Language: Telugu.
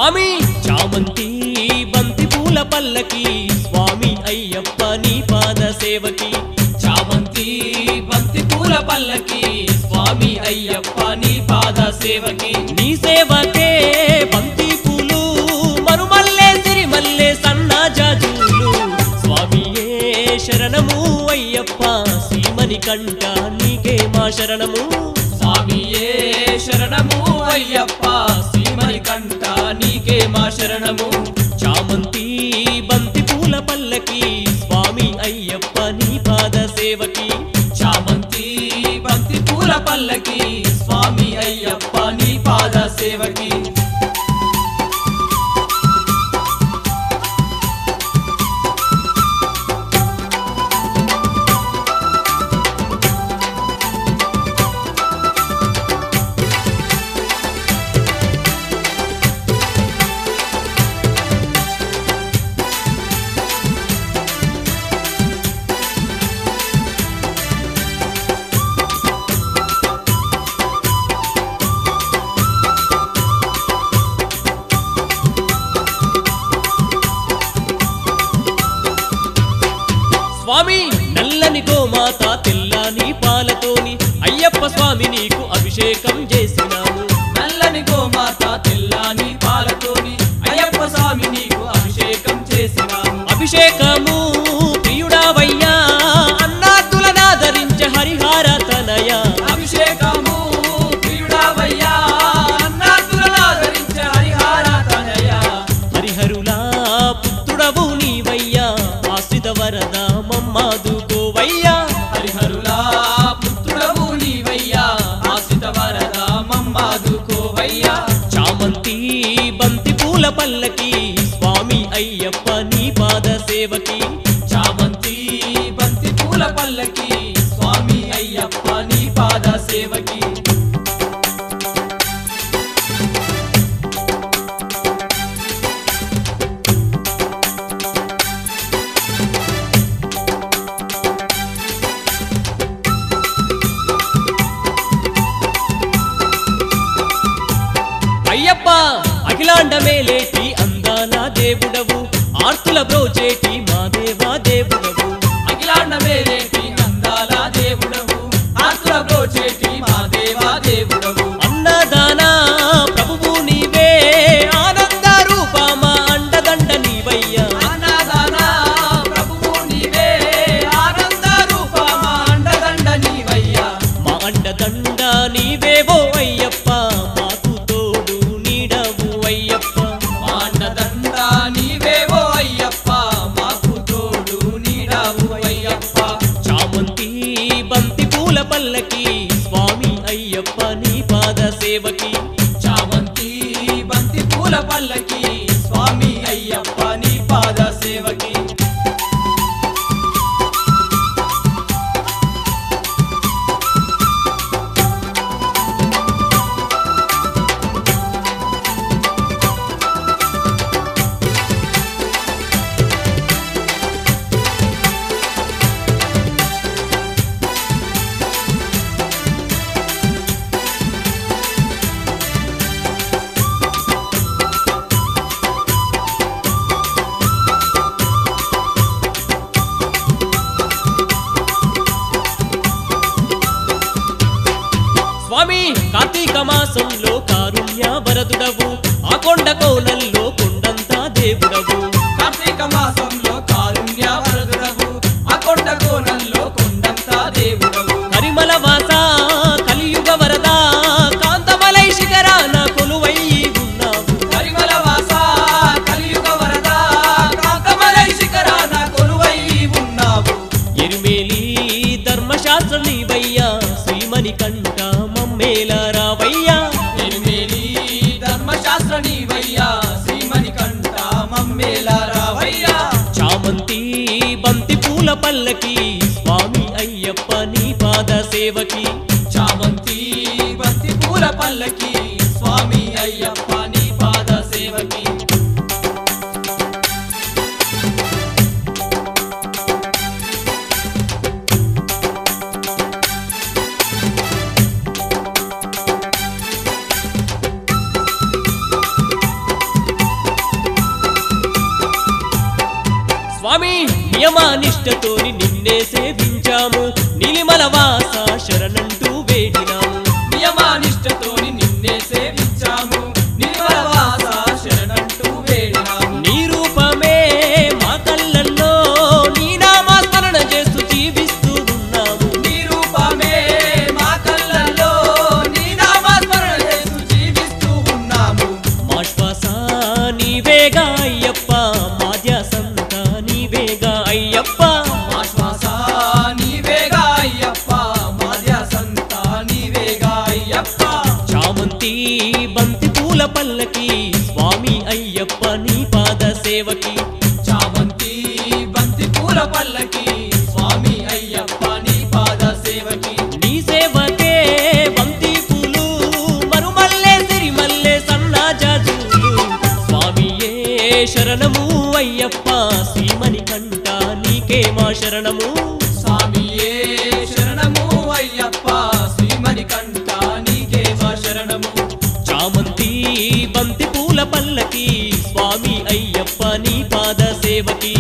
స్వామి చామంతి బంతి పూల పల్లకి స్వామి అయ్యప్ప నీ పాద సేవకి చామంతి బంతి పూల పల్లకి స్వామి అయ్యప్ప నీ పాద సేవకి నీ సేవకే బంతి పూలు మరుమల్లే సిరిమల్లే సన్నాజాజులు స్వామియే శరణము అయ్యప్ప సీమని కంట నీకే మా శరణము స్వామియే శరణము అయ్యప్ప సీమని కంట నీకే మా శరణము చామంతి బంతి పూల పల్లకి స్వామి అయ్యప్ప నీ పాద సేవకి చామంతి బంతి పూల పల్లకి స్వామి అయ్యప్ప నీ పాద సేవకి స్వామి నల్లని గోమాత తెల్లని పాలతోని అయ్యప్ప స్వామి నీకు అభిషేకం చేసినాము నల్లని గోమాత తెల్లని పాలతోని అయ్యప్ప స్వామి నీకు అభిషేకం చేసినాము అభిషేకము ప్రియుడావయ్యా అన్నాతులనాదరించే హరిహార తనయ అభిషేకము ప్రియుడావయ్యా అన్నాతులనాదరించే హరిహార తనయ హరిహరులా పుత్రుడవు నీవయ్యా ఆశ్రిత వరద మమ్మాదుకోవయ్యా హరిహరులా పుత్రుడవు నీవయ్యా ఆశ్రిత వరద మమ్మాదుకోవయ్యా చామంతి బంతి పూల పల్లకి స్వామి అయ్యప్ప నీ పాద సేవకి చామంతి బంతి పూల పల్లకి స్వామి అయ్యప్ప నీ పాద సేవకి అయ్యప్ప అఖిలాండమే లేటి అందాల దేవుడవు ఆర్తుల బ్రోచేటి మా దేవా దేవుడవు అఖిలాండమే లేటి అందాల దేవుడవు ఆతుల బ్రోచేటి మా దేవా దేవుడవు అన్నదానా ప్రభువు నీవే ఆనంద రూప మా అండదండ నీవయ్యా అన్నదానా ప్రభువు నీవే ఆనంద రూప మా అండదండ నీవయ్యా మా అండదండ నీవేవో అయ్యప్ప మాకు తోడు నీడవు అయ్యప్ప మా అండదండ నీవేవో అయ్యప్ప మాకు తోడు నీడావు అయ్యప్ప చామంతి బంతి పూల పల్లకి స్వామి అయ్యప్ప నీ పాద సేవకి చామంతి బంతి పూల పల్లకి స్వామి అయ్యప్ప నీ పాద సేవకి స్వామి కార్తీక మాసంలో కారుణ్య వరదుడవు ఆ కొండ కోనల్లో కొండంతా దేవుడవు కార్తీక మాసంలో కారుణ్య వరదుడవు ఆ కొండ కోణంలో కొండంతా దేవుడవు కరిమల వాస కలియుగ వరద కాంతమలై శిఖరాన కొలువై ఉన్నావు పరిమళ వాస కలియుగ వరద కాంతమలై శిఖరాన కొలువై ఉన్నావు ఎరుమేలి ధర్మశాస్త్ర నీవయ్యా శ్రీమణి కంట మమ్మేల రావయ్యా ఎరుమేలి ధర్మశాస్త్ర నీవయ్యా శ్రీమణి కంట మమ్మేల రావయ్యా చామంతి బంతి పూల పల్లకి స్వామి అయ్యప్ప నీ పాద సేవకి చామంతి బంతి పూల పల్లకి స్వామి అయ్యప్ప నీ పాద సేవకి స్వామి నియమానిష్టతోని నిన్నే సేవించాము నిలిమల వాస శరణంటూ వేడినాము నియమానిష్టతోని నిన్నే సేవించాము నిర్మల వాస శరణంటూ వేడినాము నీ రూపమే మా కళ్ళల్లో నీ నామస్మరణ చేస్తూ జీవిస్తూ ఉన్నాము నీ రూపమే మా కళ్ళల్లో నీ నామస్మరణ చేస్తూ జీవిస్తూ ఉన్నాము మా శ్వాస నీవేగా అయ్యప్ప మా ధ్యాసంతా నీవేగా అయ్యప్ప మా శ్వాస నీవేగా అయ్యప్ప మా ధ్యాసంతా నీవేగా అయ్యప్ప చామంతి బంతి పూల పల్లకి స్వామి అయ్యప్ప నీ పాద సేవకి చామంతి బంతి పూల పల్లకి స్వామి అయ్యప్ప నీ పాద సేవకి నీ సేవకే బంతి పూలు మరుమల్లె సిరిమల్లె సన్నాజాజులు స్వామియే శరణము అయ్యప్ప శ్రీమణి కంట నీకే మా శరణము స్వామియే శరణము అయ్యప్ప శ్రీమణి కంట నీకే మా శరణము చామంతి బంతి పూల పల్లకి స్వామి అయ్యప్ప నీ పాద సేవకి